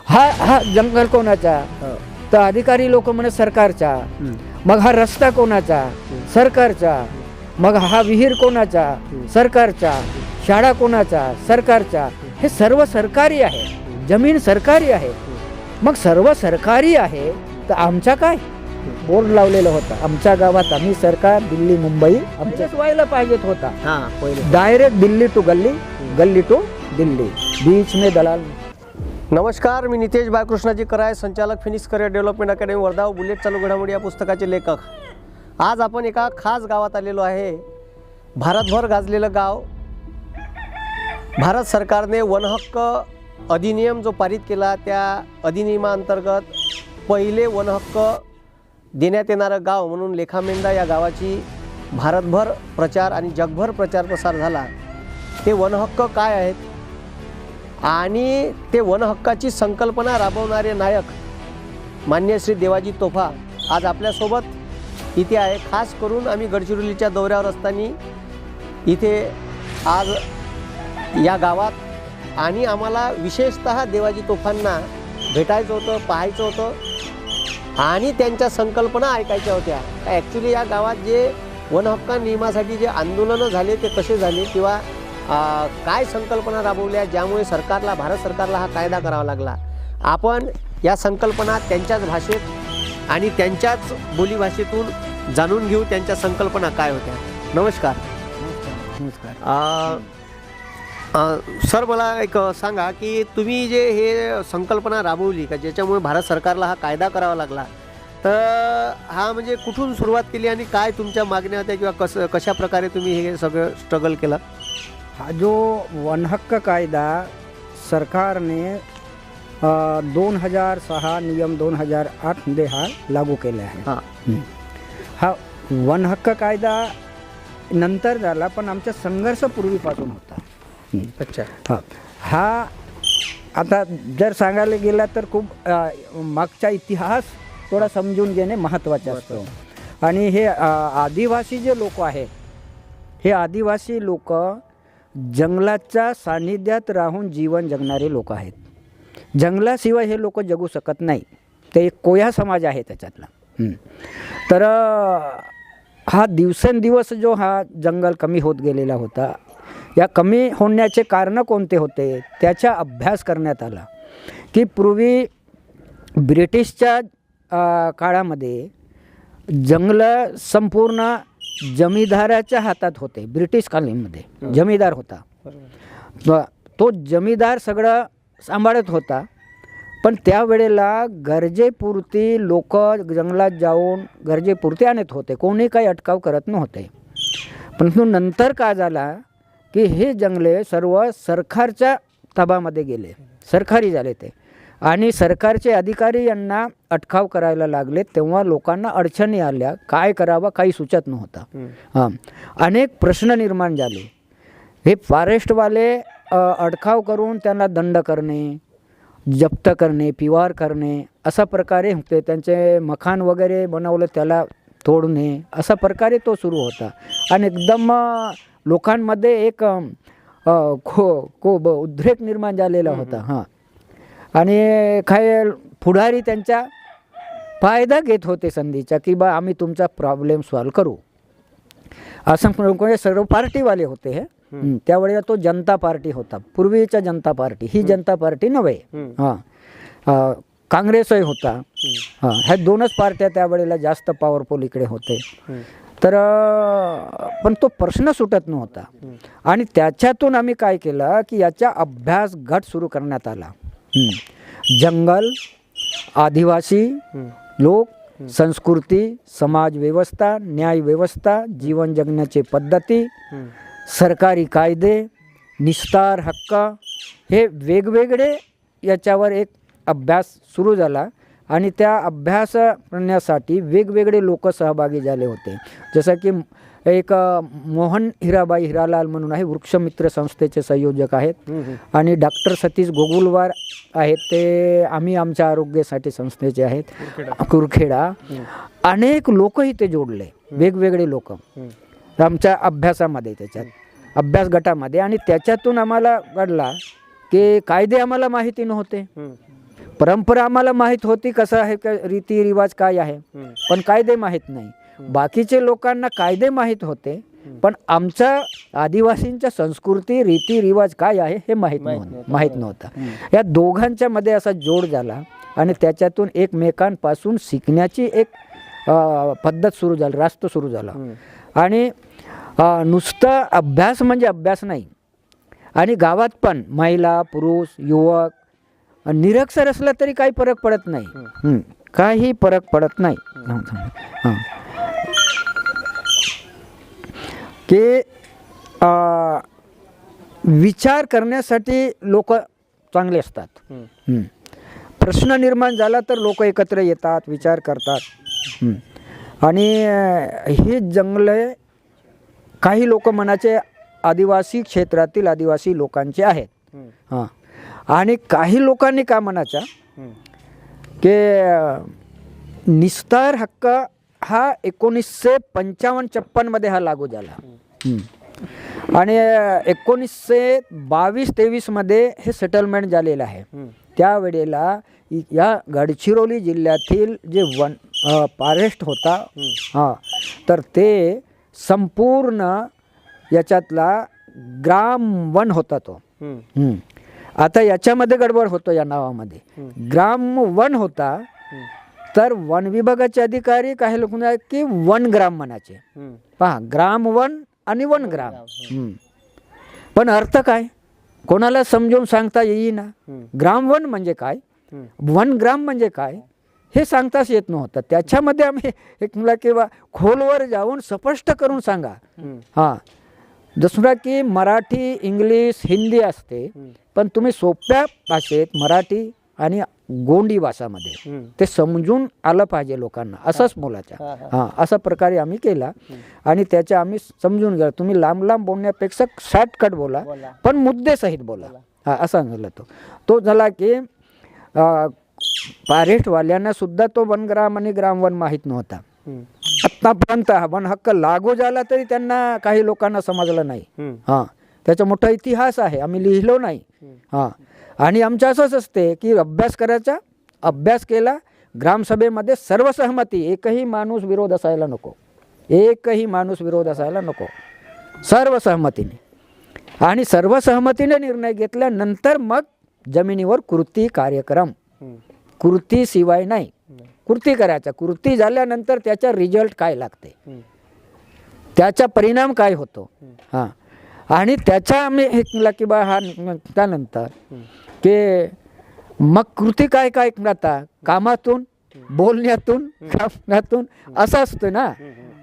हा हा जंगल कोणाचा? तर अधिकारी लोक म्हणे सरकारचा. मग हा रस्ता कोणाचा? सरकारचा. मग हा विहीर कोणाचा? सरकारचा. शाळा कोणाचा? सरकारचा. हे सर्व सरकारी आहे, जमीन सरकारी आहे. मग सर्व सरकारी आहे तर आमचा काय? बोर्ड लावलेला होता आमच्या गावात, आम्ही सरकार दिल्ली मुंबई आमच्याच व्हायला पाहिजेत होता. डायरेक्ट दिल्ली टू गल्ली, गल्ली टू दिल्ली, बीच में दलाल. नमस्कार, मी नितेश बाळकृष्णाजी कराय, संचालक Phoenix career development academy Wardha, bullet चालू घडामोडी या पुस्तकाचे लेखक. आज आपण एका खास गावात आलेलो आहे. भारतभर गाजलेलं गाव. भारत सरकारने वनहक्क अधिनियम जो पारित केला, त्या अधिनियमाअंतर्गत पहिले वनहक्क देण्यात येणारं गाव म्हणून लेखामेंढा या गावाची भारतभर प्रचार आणि जगभर प्रचार प्रसार झाला. ते वनहक्क काय आहेत आणि ते वनहक्काची संकल्पना राबवणारे नायक मान्य श्री देवाजी तोफा आज आपल्यासोबत इथे आहे. खास करून आम्ही गडचिरोलीच्या दौऱ्यावर असताना इथे आज या गावात आणि आम्हाला विशेषतः देवाजी तोफांना भेटायचं होतं, पाहायचं होतं आणि त्यांच्या संकल्पना ऐकायच्या होत्या. ॲक्च्युली या गावात जे वनहक्क नियमासाठी जे आंदोलनं झाले ते कसे झाले किंवा काय संकल्पना राबवल्या ज्यामुळे सरकारला, भारत सरकारला हा कायदा करावा लागला. आपण या संकल्पना त्यांच्याच भाषेत आणि त्यांच्याच बोलीभाषेतून जाणून घेऊ, त्यांच्या संकल्पना काय होत्या. नमस्कार. नमस्कार. सर, मला एक सांगा की तुम्ही जे हे संकल्पना राबवली का ज्याच्यामुळे भारत सरकारला हा कायदा करावा लागला, तर हा म्हणजे कुठून सुरुवात केली आणि काय तुमच्या मागण्या होत्या किंवा कशा प्रकारे तुम्ही हे सगळं स्ट्रगल केलं? हा जो वनहक्क कायदा सरकारने 2006 नियम 2008 मध्ये हा लागू केला आहे. हा वनहक्क कायदा नंतर झाला पण आमचा संघर्ष पूर्वीपासून होता. अच्छा. हा आता जर सांगायला गेला तर खूप मागचा इतिहास थोडा समजून घेणे महत्त्वाचे असतो. आणि हे आदिवासी जे लोक आहेत, हे आदिवासी लोक जंगलाच्या सानिध्यात राहून जीवन जगणारे लोक आहेत. जंगलाशिवाय हे लोक जगू शकत नाही. ते एक कोया समाज आहे त्याच्यातला. तर हा दिवसेंदिवस जो हा जंगल कमी होत गेलेला होता, या कमी होण्याचे कारण कोणते होते त्याचा अभ्यास करण्यात आला. की पूर्वी ब्रिटिशच्या काळामध्ये जंगलं संपूर्ण जमीदाराच्या हातात होते. ब्रिटिश कालीनमध्ये जमीदार होता, तो जमीदार सगळं सांभाळत होता. पण त्यावेळेला गरजेपुरती लोक जंगलात जाऊन गरजेपुरती आणत होते, कोणी काही अटकाव करत नव्हते. परंतु नंतर काय झाला की हे जंगले सर्व सरकारच्या ताब्यामध्ये गेले, सरकारी झाले ते. आणि सरकारचे अधिकारी यांना अटकाव करायला लागले. तेव्हा लोकांना अडचणी आल्या, काय करावं काही सुचत नव्हता. अनेक प्रश्न निर्माण झाले. हे फॉरेस्टवाले अटकाव करून त्यांना दंड करणे, जप्त करणे, पिवार करणे अशा प्रकारे होते. त्यांचे मकान वगैरे बनवलं त्याला तोडणे अशा प्रकारे तो सुरू होता. आणि एकदम लोकांमध्ये एक उद्रेक निर्माण झालेला होता. आणि काय पुढारी त्यांचा फायदा घेत होते संधीचा की बा आम्ही तुमचा प्रॉब्लेम सॉल्व करू, असं सर्व पार्टीवाले होते. हे त्यावेळेला तो जनता पार्टी होता, पूर्वीचा जनता पार्टी, ही जनता पार्टी नव्हे. काँग्रेसही होता. ह्या दोनच पार्ट्या त्यावेळेला जास्त पॉवरफुल इकडे होते. तर पण तो प्रश्न सुटत नव्हता. आणि त्याच्यातून आम्ही काय केलं की याचा अभ्यास गट सुरू करण्यात आला. जंगल, आदिवासी लोक, संस्कृती, समाज व्यवस्था, न्याय व्यवस्था, जीवन जगण्याची पद्धती, सरकारी कायदे, निस्तार हक्क, हे वेगवेगळे याच्यावर एक अभ्यास सुरू झाला. आणि त्या अभ्यास करण्यासाठी वेगवेगळे लोक सहभागी झाले होते. जसं की एक मोहन हिराबाई हिरालाल म्हणून आहे, वृक्षमित्र संस्थेचे संयोजक आहेत. आणि डॉक्टर सतीश गोगुलवार आहेत, ते आम्ही आमच्या आरोग्यासाठी संस्थेचे आहेत, कुरखेडा. अनेक लोकही ते जोडले, वेगवेगळे लोक आमच्या अभ्यासामध्ये, त्याच्यात अभ्यास गटामध्ये. आणि त्याच्यातून आम्हाला कळला की कायदे आम्हाला माहिती नव्हते, परंपरा आम्हाला माहीत होती कसं आहे, रीती रिवाज काय आहे, पण कायदे माहीत नाही. बाकीचे लोकांना कायदे माहीत होते, पण आमच्या आदिवासींच्या संस्कृती रीती रिवाज काय आहे हे माहीत नव्हतं. या दोघांच्या मध्ये असा जोड झाला आणि त्याच्यातून एकमेकांपासून शिकण्याची एक पद्धत सुरू झाली, रास्त सुरू झाला. आणि नुसतं अभ्यास म्हणजे अभ्यास नाही, आणि गावात पण महिला पुरुष युवक निरक्षर असला तरी काही फरक पडत नाही, काही फरक पडत नाही. की विचार करण्यासाठी लोक चांगले असतात. प्रश्न निर्माण झाला तर लोक एकत्र येतात, विचार करतात. आणि हे जंगले काही लोक मनाचे आदिवासी क्षेत्रातील आदिवासी लोकांचे आहेत. हां, आणि काही लोकांनी काय म्हणायचा की निस्तार हक्क हा 1955-56 मध्ये हा लागू झाला. आणि 1922-23 मध्ये हे सेटलमेंट झालेलं आहे. त्यावेळेला या गडचिरोली जिल्ह्यातील जे फॉरेस्ट होता, हां, तर ते संपूर्ण याच्यातला ग्राम वन होता तो. आता याच्यामध्ये गडबड होतो या नावामध्ये. ग्राम वन होता तर वन विभागाचे अधिकारी काही लोक की वन ग्राम म्हणायचे. पहा, ग्राम वन आणि वन ग्राम, पण अर्थ काय कोणाला समजून सांगता येईना. ग्राम वन म्हणजे काय, वन ग्राम म्हणजे काय हे सांगताच येत नव्हतं. त्याच्यामध्ये आम्ही एक मुला किंवा खोलवर जाऊन स्पष्ट करून सांगा. हां, दुसरा की मराठी इंग्लिश हिंदी असते, पण तुम्ही सोप्या भाषेत मराठी आणि गोंडी भाषामध्ये ते समजून आलं पाहिजे लोकांना, असंच बोलायचं. हां, अशा प्रकारे आम्ही केला आणि त्याच्या आम्ही समजून घ्या. तुम्ही लांब लांब बोलण्यापेक्षा शॉर्टकट बोला, पण मुद्देसहित बोला. हां, असा झाला तो झाला की फॉरेस्टवाल्यांना सुद्धा तो वनग्राम आणि ग्रामवन माहीत नव्हता. आत्तापर्यंत वन हक्क लागू झाला तरी त्यांना काही लोकांना समजलं नाही. हां, त्याचा मोठा इतिहास आहे, आम्ही लिहिलो नाही. हां, आणि आमचं असंच असते की अभ्यास करायचा, अभ्यास केला, ग्रामसभेमध्ये सर्वसहमती, एकही माणूस विरोध असायला नको, एकही माणूस विरोध असायला नको, सर्वसहमतीने. आणि सर्वसहमतीने निर्णय घेतल्यानंतर मग जमिनीवर कृती कार्यक्रम, कृतीशिवाय नाही, कृती करायचा. कृती झाल्यानंतर त्याचा रिझल्ट काय लागते, त्याचा परिणाम काय होतो. हां, आणि त्याचा आम्ही हे केला की बा हा त्यानंतर की मग कृती काय काय आता कामातून, बोलण्यातून, कामातून असं असतं ना.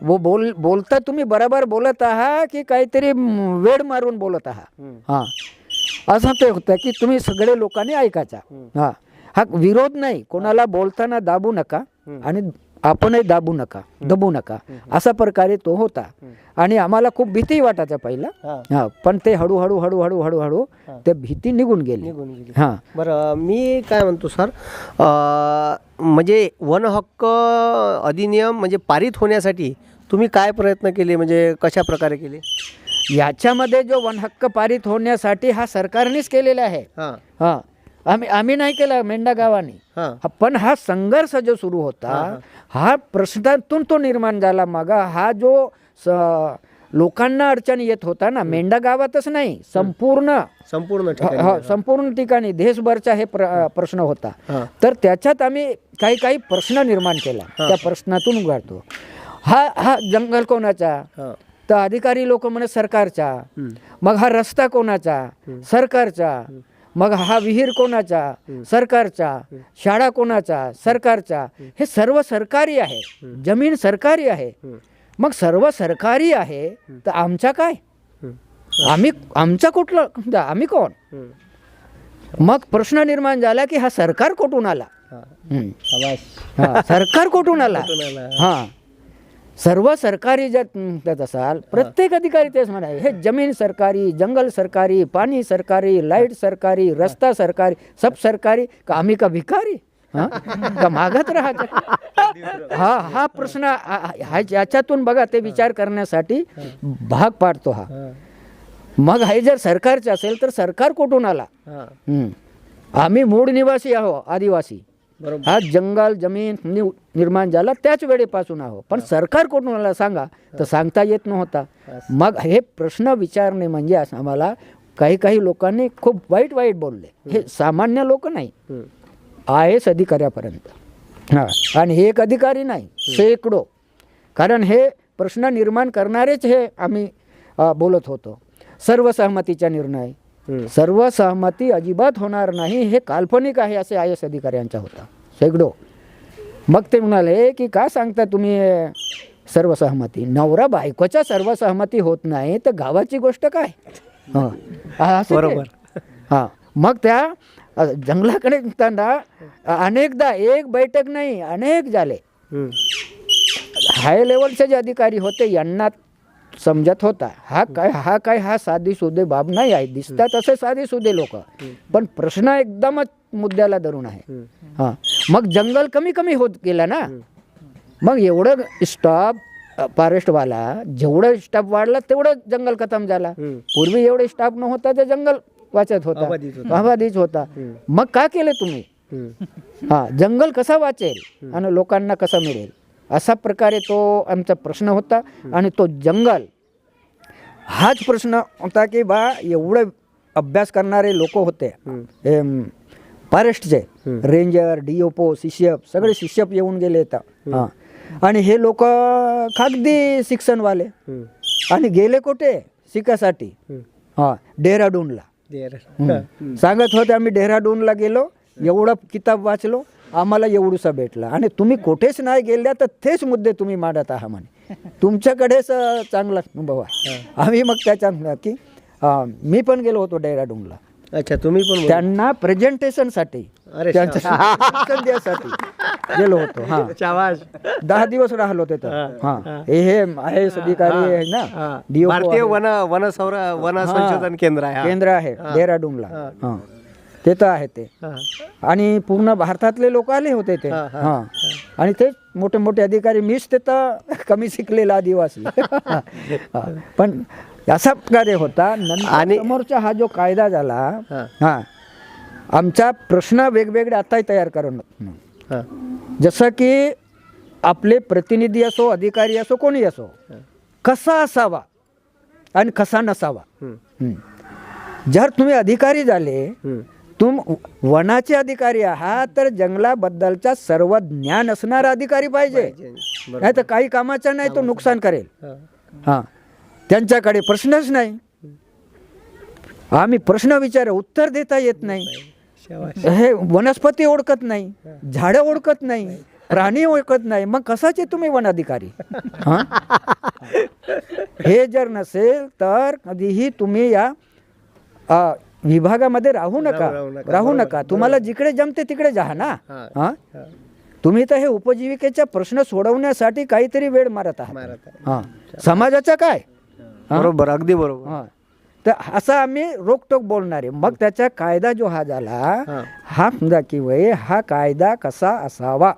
बोलता तुम्ही बरोबर बोलत आहात की काहीतरी वेळ मारून बोलत आहात. हां, असं ते होतं की तुम्ही सगळे लोकांनी ऐकायचा. हां, हा विरोध नाही, कोणाला बोलताना दाबू नका आणि आपणही दबू नका, असा प्रकारे तो होता. आणि आम्हाला खूप भीती वाटायचा पहिला. हां, पण ते हळूहळू हळूहळू हळूहळू ते भीती निघून गेली. हां, बरं, मी काय म्हणतो सर, म्हणजे वन हक्क अधिनियम म्हणजे पारित होण्यासाठी तुम्ही काय प्रयत्न केले, म्हणजे कशा प्रकारे केले? याच्यामध्ये जो वन हक्क पारित होण्यासाठी हा सरकारनेच केलेला आहे. हां, आम्ही नाही केला, मेंढा गावाने. पण हा संघर्ष जो सुरू होता, हा प्रश्नातून तो निर्माण झाला. मागा हा जो लोकांना अडचणी येत होता ना, मेंढा गावातच नाही, संपूर्ण ठिकाणी देशभरचा हे प्रश्न होता. तर त्याच्यात आम्ही काही प्रश्न निर्माण केला, त्या प्रश्नातून उघडतो. हा जंगल कोणाचा, तर अधिकारी लोक म्हणे सरकारचा. मग हा रस्ता कोणाचा, सरकारचा. मग हा विहीर कोणाचा, सरकारचा. शाळा कोणाचा, सरकारचा. हे सर्व सरकारी आहे, जमीन सरकारी आहे. मग सर्व सरकारी आहे तर आमचा काय, आमचा कुठलं, आम्ही कोण? मग प्रश्न निर्माण झाला की हा सरकार कुठून आला, सरकार कुठून आला. हां, सर्व सरकारी जर असाल, प्रत्येक अधिकारी तेच म्हणाले, हे जमीन सरकारी, जंगल सरकारी, पाणी सरकारी, लाईट सरकारी, रस्ता सरकारी, सब सरकारी, का आम्ही का भिकारी, का मागत राहायचं. हा प्रश्न याच्यातून बघा ते विचार करण्यासाठी भाग पाडतो हा. मग हे जर सरकारचे असेल तर सरकार कुठून आला. आम्ही मूळ निवासी आहो, आदिवासी. बरोबर. हा जंगल जमीन निर्माण झाला त्याच वेळेपासून आहो. पण सरकार कोण मला सांगा तर सांगता येत नव्हता. मग हे प्रश्न विचारणे म्हणजे असं आम्हाला काही लोकांनी खूप वाईट बोलले. हे सामान्य लोक नाही, आय एस अधिकाऱ्यापर्यंत. हां, आणि हे एक अधिकारी नाही, शेकडो. कारण हे प्रश्न निर्माण करणारेच हे आम्ही बोलत होतो. सर्वसहमतीचा निर्णय, सर्वसहमती अजिबात होणार नाही, हे काल्पनिक आहे असे आय एस अधिकाऱ्यांचा होता, शेकडो. मग ते म्हणाले की का सांगता तुम्ही सर्वसहमती? नवरा बायकोच्या सर्वसहमती होत नाही तर गावाची गोष्ट काय? बरोबर. हां, मग त्या जंगलाकडे निघताना अनेकदा एक बैठक नाही, अनेक झाले. हाय लेवलचे जे अधिकारी होते यांना समजत होता हा साधी सुधे बाब नाही आहे. दिसतात असे साधी सुधे लोक, पण प्रश्न एकदमच मुद्द्याला धरून आहे. हां, मग जंगल कमी होत गेला ना. मग एवढं स्टॉप फॉरेस्टवाला जेवढं स्टाफ वाढला तेवढं जंगल खतम झाला. पूर्वी एवढे स्टाफ नव्हता तर जंगल वाचत होता, आबादीच होता. मग का केलं तुम्ही? हा, जंगल कसा वाचेल आणि लोकांना कसा मिळेल, असा प्रकारे तो आमचा प्रश्न होता. आणि तो जंगल हाच प्रश्न होता की बा एवढे अभ्यास करणारे लोक होते फॉरेस्टचे, रेंजर, DOPO, शिष्यप, सगळे शिष्यप येऊन गेले. हां, आणि हे लोक खागदी शिक्षणवाले आणि गेले कुठे शिकासाठी? हां, डेहराडूनला. सांगत होते आम्ही डेहराडूनला गेलो, एवढं किताब वाचलो, आम्हाला एवढूसा भेटला. आणि तुम्ही कुठेच नाही गेल्या तर तेच मुद्दे तुम्ही मांडत आहात म्हणे, तुमच्याकडेच चांगला अनुभव आहे. आम्ही मग त्याच्या की मी पण गेलो होतो डेहराडूनला. अच्छा, तुम्ही पण? त्यांना प्रेझेंटेशनसाठी, त्यांचं शिक्षण द्यायसाठी गेलो होतो. हां, 10 दिवस राहिलो तिथं. हां, हे आहे अधिकारी आहे ना, भारतीय वन संशोधन केंद्र आहे डेहराडूनला. हां, ते तर आहे ते. आणि पूर्ण भारतातले लोक आले होते ते. हां, आणि ते मोठे अधिकारी. मीच ते तर कमी शिकलेला आदिवासी. पण असा प्रकारे होता. आणि समोरचा हा जो कायदा झाला, हा, आमचा प्रश्न वेगवेगळे आताही तयार करणं. जसं की आपले प्रतिनिधी असो, अधिकारी असो, कोणी असो, कसा असावा आणि कसा नसावा. जर तुम्ही अधिकारी झाले, वनाचे अधिकारी आहात तर जंगलाबद्दलचा सर्व ज्ञान असणारा अधिकारी पाहिजे. नाही तर काही कामाचा नाही, तो नुकसान करेल. हां, त्यांच्याकडे प्रश्नच नाही. आम्ही प्रश्न विचार, उत्तर देता येत नाही. हे वनस्पती ओळखत नाही, झाडं ओळखत नाही, प्राणी ओळखत नाही, मग कशाचे तुम्ही वन अधिकारी? हे जर नसेल तर कधीही तुम्ही या विभागामध्ये राहू नका. तुम्हाला जिकडे जमते तिकडे जा ना. हां, तुम्ही तर हे उपजीविकेचा प्रश्न सोडवण्यासाठी काहीतरी वेळ मारत आहात. हां, समाजाचा काय? बरोबर, अगदी बरोबर. हां, तर असं आम्ही रोकटोक बोलणारे. मग त्याचा कायदा जो हा झाला, हा समजा की हा कायदा कसा असावा,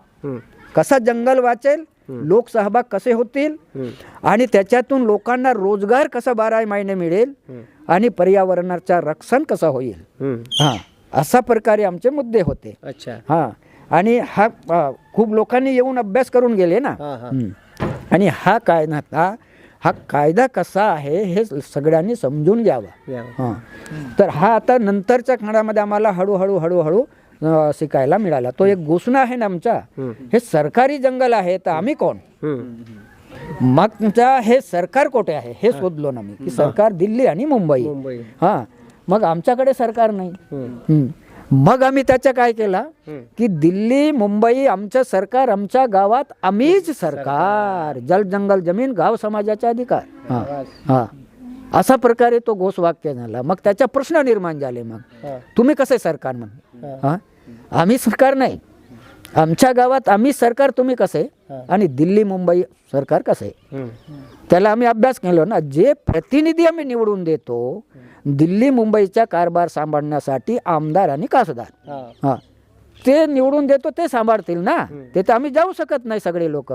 कसा जंगल वाचेल, लोकसहभाग कसे होतील, आणि त्याच्यातून लोकांना रोजगार कसा 12 महिने मिळेल, आणि पर्यावरणाचा रक्षण कसं होईल. हां, अशा प्रकारे आमचे मुद्दे होते. अच्छा. हां, आणि हा खूप लोकांनी येऊन अभ्यास करून गेले ना. आणि हा कायदा कसा आहे हे सगळ्यांनी समजून घ्यावा. हां, तर हा आता नंतरच्या काळामध्ये आम्हाला हळूहळू शिकायला मिळाला. तो एक घोषणा आहे ना आमचा, हे सरकारी जंगल आहे तर आम्ही कोण? मग तुमचा हे सरकार कुठे आहे हे शोधलो ना मी, की सरकार दिल्ली आणि मुंबई. हां, मग आमच्याकडे सरकार नाही. मग आम्ही त्याच्या काय केला की दिल्ली मुंबई आमचं सरकार, आमच्या गावात आम्हीच सरकार, जल जंगल जमीन गाव समाजाचा अधिकार. हां, असा प्रकारे तो घोषवाक्य झाला. मग त्याचा प्रश्न निर्माण झाले, मग तुम्ही कसे सरकार म्हणून? हां, आम्ही सरकार नाही, आमच्या गावात आम्ही सरकार, तुम्ही कसे? आणि दिल्ली मुंबई सरकार कसे? त्याला आम्ही अभ्यास केलो ना. जे प्रतिनिधी आम्ही निवडून देतो दिल्ली मुंबईचा कारभार सांभाळण्यासाठी, आमदार आणि खासदार, हां, ते निवडून देतो, ते सांभाळतील ना. ते तर आम्ही जाऊ शकत नाही सगळे लोक.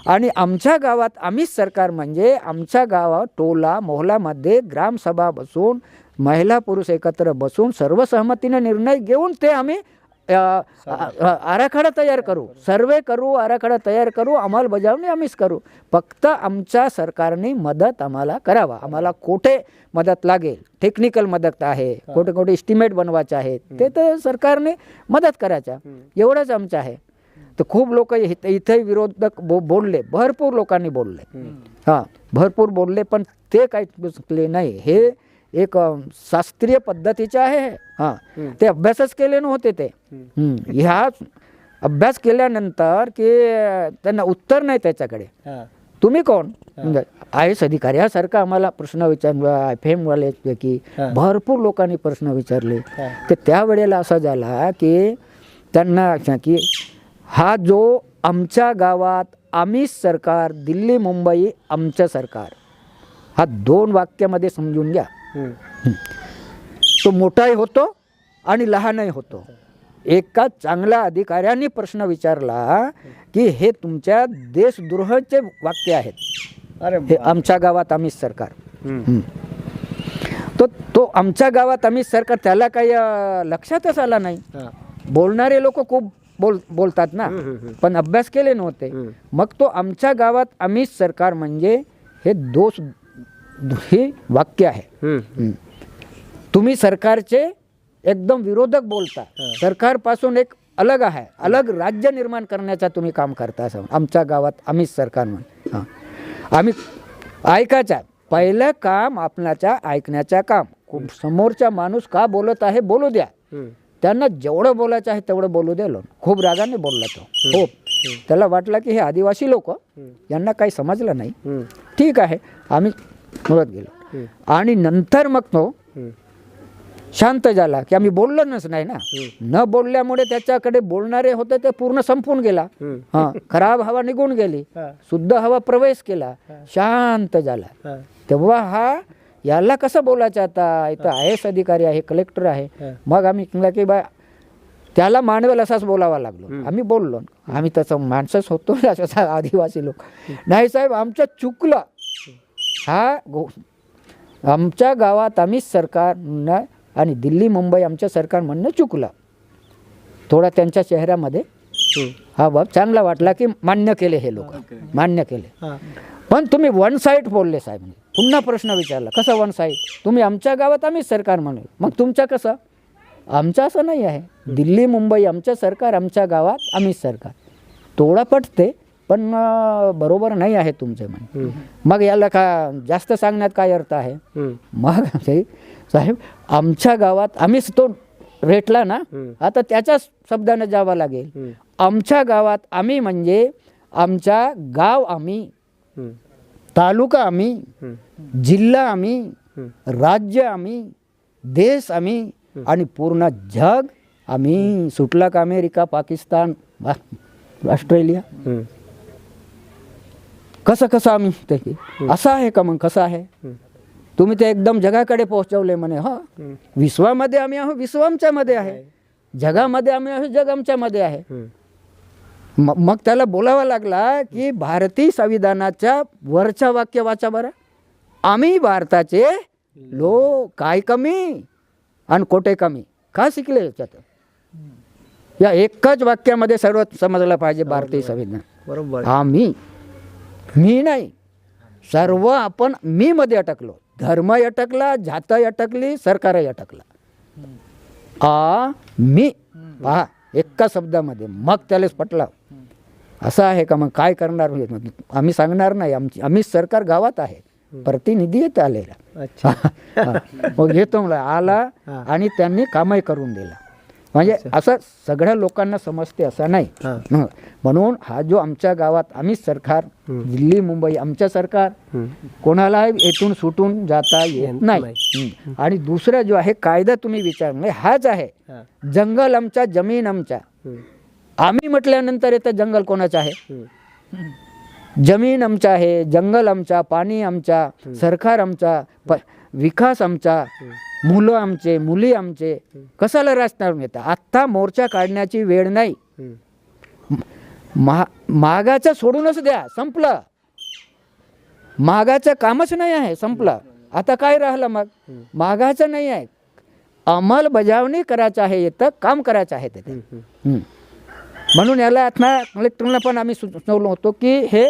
आणि आमच्या गावात आम्हीच सरकार म्हणजे आमच्या गावात टोला मोहल्ल्यामध्ये ग्रामसभा बसून महिला पुरुष एकत्र बसून सर्वसहमतीने निर्णय घेऊन ते आम्ही आराखडा तयार करू, सर्वे करू, आराखडा तयार करू, अंमलबजावणी आम्हीच करू. फक्त आमच्या सरकारने मदत आम्हाला करावा. आम्हाला कुठे मदत लागेल, टेक्निकल मदत आहे, कुठे कुठे इस्टिमेट बनवायचे आहेत, ते तर सरकारने मदत करायच्या, एवढंच आमचं आहे. तर खूप लोक इथे विरोधक बोलले, भरपूर लोकांनी बोलले, हां भरपूर बोलले, पण ते काही चुकले नाही. हे एक शास्त्रीय पद्धतीचे आहे. हां ते अभ्यासच केले नव्हते ते. ह्या अभ्यास केल्यानंतर की त्यांना उत्तर नाही त्याच्याकडे. तुम्ही कोण, म्हणजे आय एस अधिकारी यासारखा आम्हाला प्रश्न विचारला. FM वाल्यापैकी भरपूर लोकांनी प्रश्न विचारले. तर त्यावेळेला असं झाला की त्यांना की हा जो आमच्या गावात आम्हीच सरकार, दिल्ली मुंबई आमचं सरकार, हा 2 वाक्यामध्ये समजून घ्या. तो मोठाही होतो आणि लहानही होतो. एका चांगल्या अधिकाऱ्यांनी प्रश्न विचारला की हे तुमच्या देशद्रोहाचे वाक्य आहेत. अरे हे आमच्या गावात आम्हीच सरकार. तो आमच्या गावात आम्हीच सरकार त्याला काही लक्षातच आला नाही. बोलणारे लोक खूप बोलतात ना, पण अभ्यास केले नव्हते. मग तो आमच्या गावात आम्हीच सरकार म्हणजे हे हे वाक्य आहे. तुम्ही सरकारचे एकदम विरोधक बोलता, सरकारपासून एक अलग आहे, अलग राज्य निर्माण करण्याचा तुम्ही काम करता. असं आमच्या गावात आम्हीच सरकार म्हणून. हां आम्ही ऐकायचं, पहिलं काम आपल्याच्या ऐकण्याचं काम. समोरचा माणूस का बोलत आहे बोलू द्या, त्यांना जेवढं बोलायचं आहे तेवढं बोलू द्या. खूप रागाने बोलला तो. खूप त्याला वाटलं की हे आदिवासी लोक यांना काही समजलं नाही. ठीक आहे, आम्ही बोलत गेलो. आणि नंतर मग तो शांत झाला की आम्ही बोललोच नाही ना. न बोलल्यामुळे त्याच्याकडे बोलणारे होते ते पूर्ण संपून गेला. हां खराब हवा निघून गेली, शुद्ध हवा प्रवेश केला, शांत झाला. तेव्हा हा याला कसं बोलायचं आता, इथं IAS अधिकारी आहे, कलेक्टर आहे. मग आम्ही म्हणलं की बा त्याला मानवेल असाच बोलावा लागलो. आम्ही बोललो, आम्ही तसं माणसंच होतो आदिवासी लोक. नाही साहेब आमचं चुकलं, हा आमच्या गावात आम्हीच सरकार आणि दिल्ली मुंबई आमचं सरकार म्हणणं चुकलं. थोडा त्यांच्या चेहऱ्यामध्ये हा बाब चांगला वाटला की मान्य केले, हे लोक मान्य केले. पण तुम्ही वन साईड बोलले साहेब. पुन्हा प्रश्न विचारला, कसं वन साईड, तुम्ही आमच्या गावात आम्हीच सरकार म्हणून, मग तुमचं कसं, आमचं असं नाही आहे. दिल्ली मुंबई आमचं सरकार, आमच्या गावात आम्हीच सरकार. थोडा पटते पण बरोबर नाही आहे तुमचे म्हणे. मग याला का जास्त सांगण्यात काय अर्थ आहे. मग साहेब आमच्या गावात आम्हीच, तो रेटला ना, आता त्याच्याच शब्दाने जावं लागेल. आमच्या गावात आम्ही म्हणजे आमच्या गाव आम्ही, तालुका आम्ही, जिल्हा आम्ही, राज्य आम्ही, देश आम्ही आणि पूर्ण जग आम्ही. सुटला का अमेरिका, पाकिस्तान, ऑस्ट्रेलिया, कसं कसं आम्ही ते असं आहे का. मग कसं आहे, तुम्ही ते एकदम जगाकडे पोहोचवले म्हणे. हा विश्वामध्ये आम्ही आहो, विश्व आमच्यामध्ये आहे, जगामध्ये आम्ही आहो, जग आमच्यामध्ये आहे. मग त्याला बोलावा लागला की भारतीय संविधानाच्या वरच्या वाक्य वाचा बरं, आम्ही भारताचे लोक काय कमी आणि कोठे कमी, का शिकले याच्यात. या एकच वाक्यामध्ये सर्व समजलं पाहिजे भारतीय संविधान. बरोबर. आम्ही, मी नाही, सर्व आपण मी मध्ये अटकलो. धर्म अटकला, जात अटकली, सरकारही अटकला. मी पहा एका शब्दामध्ये. मग त्यालाच पटला. असं आहे का, मग काय करणार. आम्ही सांगणार नाही, आम्ही सरकार गावात आहे, प्रतिनिधी येत आलेला. मग येतो आला आणि त्यांनी कामही करून दिला. म्हणजे असं सगळ्या लोकांना समजते असं नाही. म्हणून हा जो आमच्या गावात आम्हीच सरकार, दिल्ली मुंबई आमचं सरकार, कोणाला येथून सुटून जाता येत नाही. आणि दुसरा जो आहे कायदा तुम्ही विचार, म्हणजे हाच आहे, जंगल आमचा, जमीन आमच्या. आम्ही म्हटल्यानंतर येतं जंगल कोणाचं आहे, जमीन आमचा आहे, जंगल आमचा, पाणी आमचा, सरकार आमचा, विकास आमचा, मुलं आमचे, मुली आमचे. कशाला राजकारण येतं. आत्ता मोर्चा काढण्याची वेळ नाही. महागाचं सोडूनच द्या, संपलं. महागाचं कामच नाही आहे, संपलं. आता काय राहिलं मग मागाचं नाही आहे, अंमलबजावणी करायचं आहे, येतं काम करायचं आहे तिथे. म्हणून याला आता कलेक्टरला पण आम्ही सुचवलं होतो की हे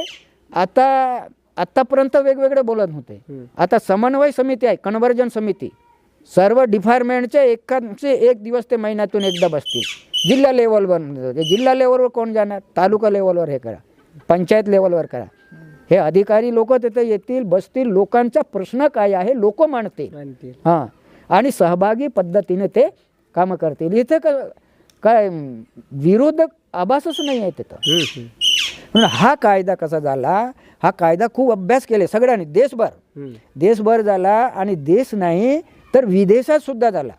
आतापर्यंत वेगवेगळे बोलत होते, आता समन्वय समिती आहे, कन्व्हर्जन समिती, सर्व डिपार्टमेंटचे एक दिवस ते महिन्यातून एकदा बसतील. जिल्हा लेवलवर, जिल्हा लेवलवर कोण जाणार, तालुका लेवलवर हे करा, पंचायत लेवलवर करा. हे अधिकारी लोक तिथे येतील, बसतील, लोकांचा प्रश्न काय आहे लोक मांडतील, हां, आणि सहभागी पद्धतीने ते कामं करतील. इथे काय विरोधक आभासच नाही आहे तिथं. म्हणून हा कायदा कसा झाला, हा कायदा खूप अभ्यास केले सगळ्यांनी, देशभर झाला, आणि देश नाही तर विदेशात सुद्धा झाला.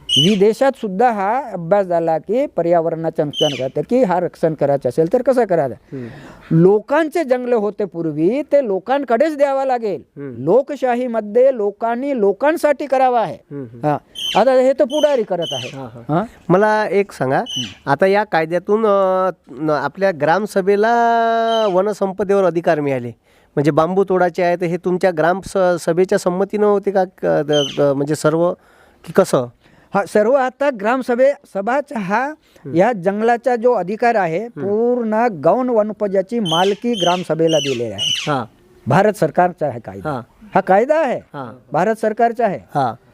विदेशात सुद्धा हा अभ्यास झाला की पर्यावरणाचं नुकसान करतं, की हा रक्षण करायचं असेल तर कसं करायचं. लोकांचे जंगल होते पूर्वी, ते लोकांकडेच द्यावा लागेल. लोकशाहीमध्ये लोकांनी लोकांसाठी करावा आहे. आता हे तर पुढारी करत आहे. मला एक सांगा, आता या कायद्यातून आपल्या ग्रामसभेला वनसंपदेवर अधिकार मिळाले, म्हणजे बांबू तोडाचे आहे, तर हे तुमच्या सभेच्या संमतीनं होते का, म्हणजे सर्व की कसं? हा, सर्व आता सभाचा हा या जंगलाचा जो अधिकार आहे पूर्ण गौण वनोपजाची मालकी ग्रामसभेला दिलेली आहे. भारत सरकारचा आहे कायदा, हा कायदा आहे भारत सरकारचा आहे,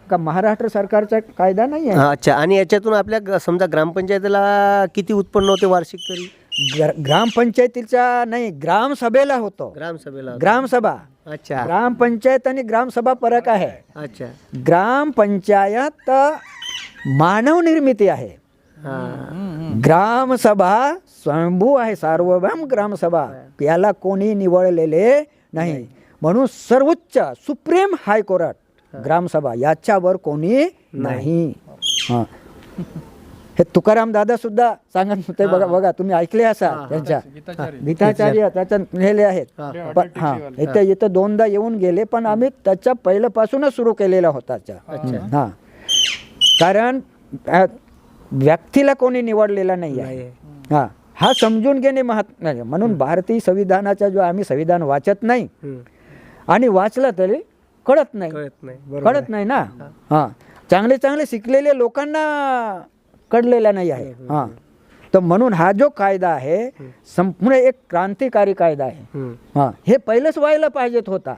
का महाराष्ट्र सरकारचा कायदा नाही आहे. अच्छा, आणि याच्यातून आपल्या समजा ग्रामपंचायतीला किती उत्पन्न होते वार्षिक तरी? ग्रामपंचायतीचा नाही, ग्रामसभेला होतो. ग्रामसभा. अच्छा, ग्रामपंचायत आणि ग्रामसभा फरक आहे. अच्छा, ग्रामपंचायत मानव निर्मिती आहे, ग्रामसभा स्वयंभू आहे, सार्वभौम ग्रामसभा, याला कोणी निवडलेले नाही. म्हणून सर्वोच्च सुप्रीम हायकोर्ट ग्रामसभा, याच्यावर कोणी नाही. हे तुकाराम दादा सुद्धा सांगत होते, बघा तुम्ही ऐकले असाल त्यांच्या गीताचार्य त्याच्या लिहिले आहेत. इथं दोनदा येऊन गेले, पण आम्ही त्याच्या पहिल्यापासूनच सुरू केलेला होता. हा, कारण व्यक्तीला कोणी निवडलेला नाही आहे. हा समजून घेणे महत्त्वाचे. म्हणून भारतीय संविधानाचा जो आम्ही संविधान वाचत नाही, आणि वाचलं तरी कळत नाही ना. हा, चांगले शिकलेले लोकांना कळलेला नाही आहे. हा, तर म्हणून हा जो कायदा आहे संपूर्ण एक क्रांतिकारी कायदा आहे. हा, हे पहिलेच व्हायला पाहिजेत होता.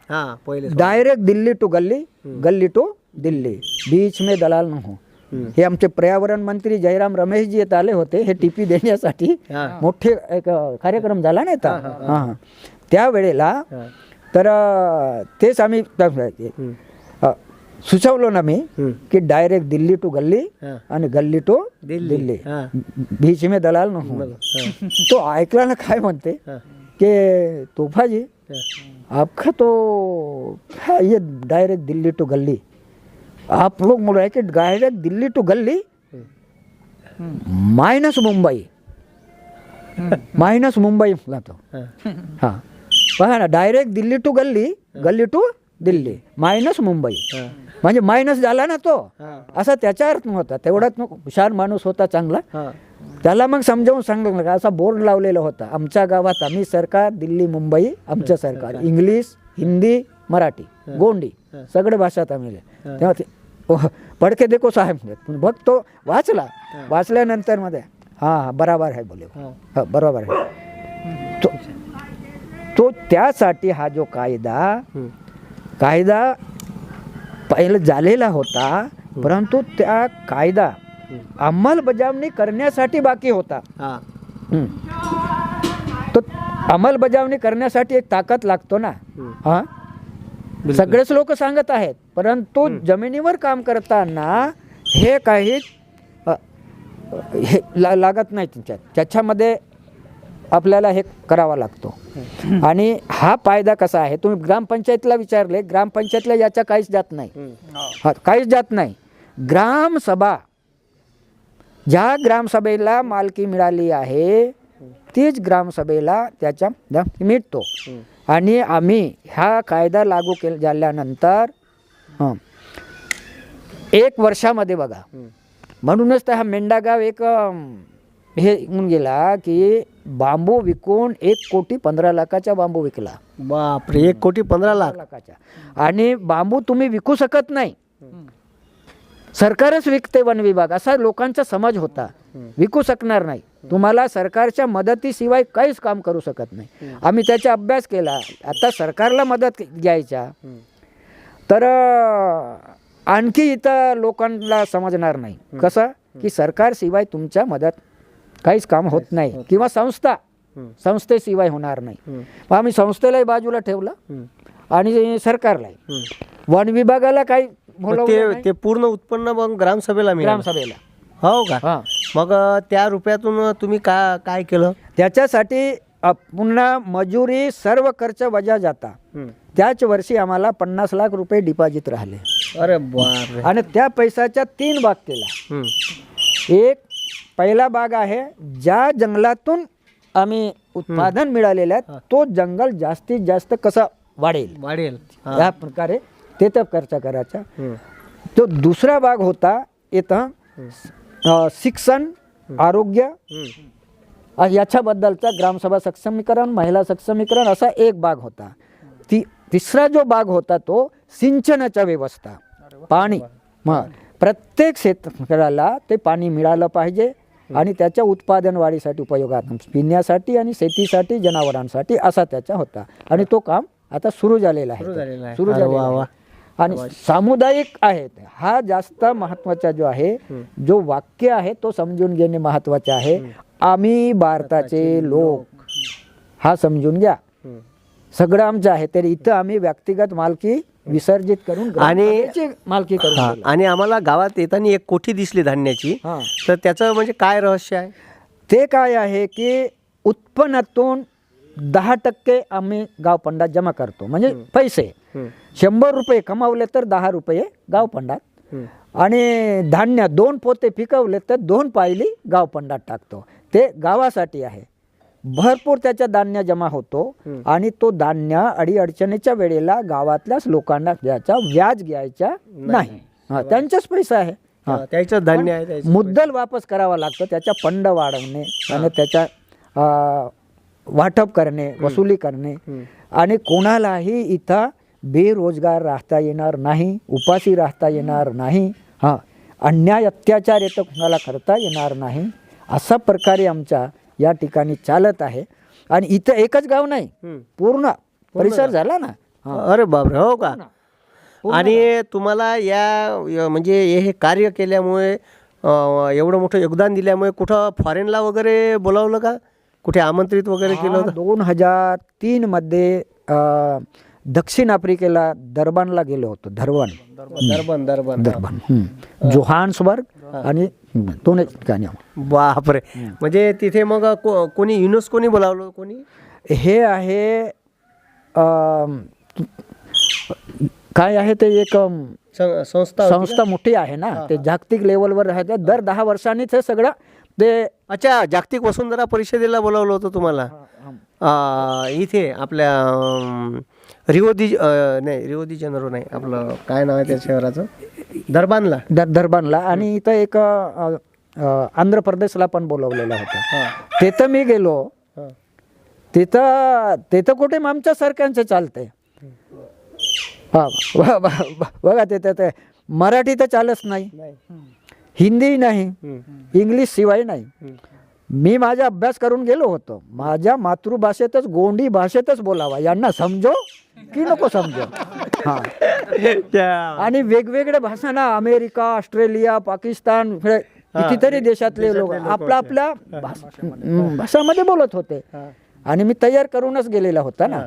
डायरेक्ट दिल्ली टू गल्ली, गल्ली टू दिल्ली, बीच में दलाल न हो. हे आमचे पर्यावरण मंत्री जयराम रमेशजी येत आले होते, हे टीपी देण्यासाठी मोठे एक कार्यक्रम झाला नाही तर त्यावेळेला, तर तेच आम्ही सुचवलो ना मी की डायरेक्ट दिल्ली टू गल्ली आणि गल्ली टू दिल्ली, बीच में दलाल न हो. तो ऐकला ना काय म्हणते की तोफाजी आपका तो ये डायरेक्ट दिल्ली टू गल्ली, आप लोग बोल रहे हैं कि डायरेक्ट दिल्ली टू गल्ली माइनस मुंबई म्हटला तो. हाँ, पहा ना, डायरेक्ट दिल्ली टू गल्ली, गल्ली टू दिल्ली मायनस मुंबई, म्हणजे मायनस झाला ना तो, असा त्याचा अर्थ नव्हता. तेवढाच हुशार माणूस होता चांगला, त्याला मग समजावून सांगितलं का, असा बोर्ड लावलेला होता आमच्या गावात, आम्ही सरकार दिल्ली मुंबई आमचं सरकार, इंग्लिश हिंदी मराठी गोंडी सगळे भाषात आम्ही. तेव्हा पडके देखो साहेब, बघ तो वाचल्यानंतर मध्ये हां बरोबर आहे बोले, हां बरोबर आहे. तो त्यासाठी हा जो कायदा पहिला झालेला होता, परंतु त्या कायदा अंमलबजावणी करण्यासाठी बाकी होता. तो अंमलबजावणी करण्यासाठी एक ताकद लागतो ना. हां, सगळेच लोक सांगत आहेत, परंतु जमिनीवर काम करताना हे काही लागत नाही त्याच्यामध्ये आपल्याला हे करावा लागतो. आणि हा फायदा कसा आहे, तुम्ही ग्रामपंचायतीला विचारले, ग्रामपंचायतीला याच्या काहीच जात नाही. ग्रामसभा, ज्या ग्रामसभेला मालकी मिळाली आहे तीच ग्रामसभेला त्याच्या मिळतो. आणि आम्ही हा कायदा लागू झाल्यानंतर 1 वर्षामध्ये बघा, म्हणूनच तर हा मेंढा गाव एक हे होऊन गेला की बांबू विकून 1,15,00,000चा बांबू विकला. बापरे, 1,15,00,000. लाखाच्या. आणि बांबू तुम्ही विकू शकत नाही, सरकारच विकते वन विभाग, असा लोकांचा समज होता. विकू शकणार नाही, तुम्हाला सरकारच्या मदतीशिवाय काहीच काम करू शकत नाही. आम्ही त्याचा अभ्यास केला. आता सरकारला मदत घ्यायच्या तर आणखी इथं लोकांना समजणार नाही कसं की सरकारशिवाय तुमच्या मदत काहीच काम होत नाही, किंवा संस्थेशिवाय होणार नाही. मग आम्ही संस्थेलाही बाजूला ठेवलं आणि सरकारलाही. वन विभागाला काही बोलवलं नाही. ते पूर्ण उत्पन्न मग ग्रामसभेला मिळालं. ग्रामसभेला. हो का? हां. मग त्या रुपयातून तुम्ही काय केलं? त्याच्यासाठी पुन्हा मजुरी सर्व खर्च वजा जाता. त्याच वर्षी आम्हाला 50 लाख रुपये डिपॉझिट राहिले. अरे बापरे. आणि त्या पैशाच्या 3 भाग केला. एक पहिला भाग आहे ज्या जंगलातून आम्ही उत्पादन मिळालेलं आहे तो जंगल जास्तीत जास्त कसं वाढेल या प्रकारे ते तर खर्च करायचा. तो दुसरा भाग होता इथं शिक्षण, आरोग्य याच्याबद्दलचा ग्रामसभा सक्षमीकरण, महिला सक्षमीकरण असा एक भाग होता. तिसरा जो भाग होता तो सिंचनाच्या व्यवस्था, पाणी. मग प्रत्येक शेतकऱ्याला ते पाणी मिळालं पाहिजे आणि त्याच्या उत्पादन वाढीसाठी उपयोगात, पिण्यासाठी आणि शेतीसाठी, जनावरांसाठी असा त्याचा होता. आणि तो काम आता सुरू झालेला आहे. सुरू झालेला आहे. आणि सामुदायिक आहे हा जास्त महत्वाचा जो आहे, जो वाक्य आहे तो समजून घेणे महत्वाचे आहे. आम्ही भारताचे लोक, हा समजून घ्या. सगळं आमचं आहे, तर इथं आम्ही व्यक्तिगत मालकी विसर्जित करून आणि मालकी करून. आणि आम्हाला गावात येताना एक कोठी दिसली धान्याची, तर त्याचं म्हणजे काय रहस्य आहे? ते काय आहे की उत्पन्नातून 10% आम्ही गाव फंडात जमा करतो. म्हणजे पैसे 100 रुपये कमावले तर 10 रुपये गाव फंडात, आणि धान्य 2 पोते पिकवले तर 2 पायली गाव फंडात टाकतो. ते गावासाठी आहे. भरपूर त्याचा धान्य जमा होतो आणि तो धान्य अडीअडचणीच्या वेळेला गावातल्याच लोकांना द्यायचा, व्याज घ्यायचा नाही. त्यांचाच पैसा आहे, त्याचं धान्य आहे. मुद्दल वापस करावा लागतो. त्याचा फंड वाढवणे आणि त्याच्या वाटप करणे, वसुली करणे. आणि कोणालाही इथं बेरोजगार राहता येणार नाही, उपाशी राहता येणार नाही, अन्याय अत्याचार येतं कोणाला करता येणार नाही. अशा प्रकारे आमच्या या ठिकाणी चालत आहे. आणि इथं एकच गाव नाही, पूर्ण परिसर झाला ना. अरे बापरे, हो का? आणि तुम्हाला या म्हणजे हे कार्य केल्यामुळे, एवढं मोठं योगदान दिल्यामुळे कुठं फॉरेनला वगैरे बोलावलं का? कुठे आमंत्रित वगैरे केलं होतं? 2003 मध्ये दक्षिण आफ्रिकेला दरबानला गेलो होतो. दरबान जोहान्सबर्ग आणि दोन ठिकाणी. बापरे. म्हणजे तिथे मग कोणी युनेस्कोनी बोलावलं? कोणी? हे आहे काय आहे ते एक संस्था मोठी आहे ना, ते जागतिक लेवलवर राहते. दर 10 वर्षांनी ते सगळं ते. अच्छा, जागतिक वसुंधरा परिषदेला बोलावलं होतं तुम्हाला? इथे आपल्या रिओ दी जेनेरो नाही, आपलं काय नाव आहे त्या शहराचं? दरबानला. आणि इथं एक आंध्र प्रदेशला पण बोलवलेलं होतं. तिथं मी गेलो. तिथं कुठे आमच्या सारख्यांचं चालतंय. बघा ते मराठी तर चालच नाही, हिंदी नाही, इंग्लिश शिवाय नाही. मी माझा अभ्यास करून गेलो होतो. माझ्या मातृभाषेतच, गोंडी भाषेतच बोलावा. यांना समजो की नको समजो. आणि वेगवेगळ्या भाषांना, अमेरिका, ऑस्ट्रेलिया, पाकिस्तान, कितीतरी देशातले लोक आपल्या भाषामध्ये बोलत होते. आणि मी तयार करूनच गेलेला होता ना.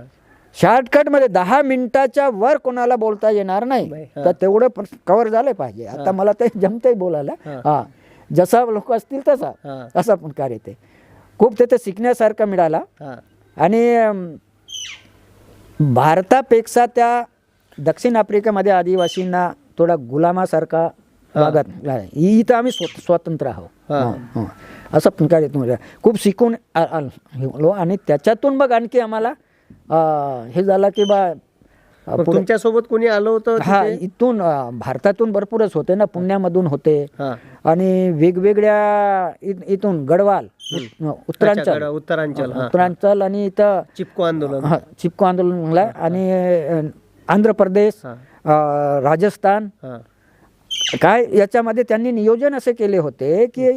शॉर्टकट मध्ये 10 मिनिटाच्या वर कोणाला बोलता येणार नाही, तर तेवढं कव्हर झालं पाहिजे. आता मला ते जमतंय बोलायला. जसा लोक असतील तसा असा पण कार्य ते खूप तिथे शिकण्यासारखं मिळाला. आणि भारतापेक्षा त्या दक्षिण आफ्रिकेमध्ये आदिवासींना थोडा गुलामासारखा वागत. इथं आम्ही स्वतंत्र आहोत असं पण कार्य तुम्हाला खूप शिकून आलो. आणि त्याच्यातून मग आणखी आम्हाला हे झालं की मग तुमच्यासोबत कोणी आलं होतं हा तिथे? इथून भारतातून भरपूरच होते ना, पुण्यामधून होते हा. आणि वेगवेगळ्या इथून गडवाल, उत्तरांचल, उत्तरांचल, हा. उत्तरांचल आणि इथं चिपको आंदोलन. हा, चिपको आंदोलनला आणि आंध्र प्रदेश, हा. राजस्थान, हा. काय याच्यामध्ये त्यांनी नियोजन असे केले होते की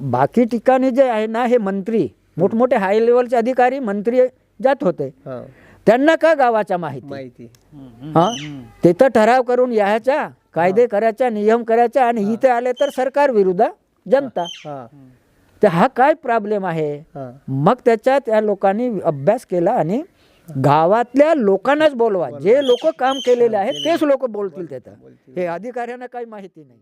बाकी ठिकाणी जे आहे ना, हे मंत्री मोठमोठे हाय लेवलचे अधिकारी मंत्री जात होते, हा. त्यांना का गावाच्या माहिती, माहिती. हा ते तर ठराव करून यायच्या, कायदे करायच्या, नियम करायच्या आणि इथे आले तर सरकार विरुद्ध जनता. हा. तर हा काय प्रॉब्लेम आहे. हा. मग त्याच्यात त्या लोकांनी अभ्यास केला आणि गावातल्या लोकांनाच बोलवा, जे लोक काम केलेले आहेत तेच लोक बोलतील. त्याचं हे अधिकाऱ्यांना काही माहिती नाही.